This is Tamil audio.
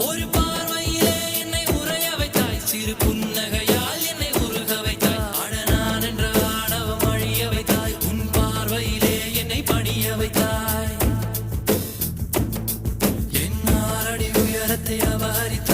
ஒரு பார்வையிலே என்னை உறைய வைத்தாய் சிறு புன்னகையால் என்னை உருக வைத்தாய் அடனான் என்ற ஆணவம் அழிய வைத்தாய் உன் பார்வையிலே என்னை பணிய வைத்தாய் என் 6 அடி உயரத்தை அபகரித்தாய்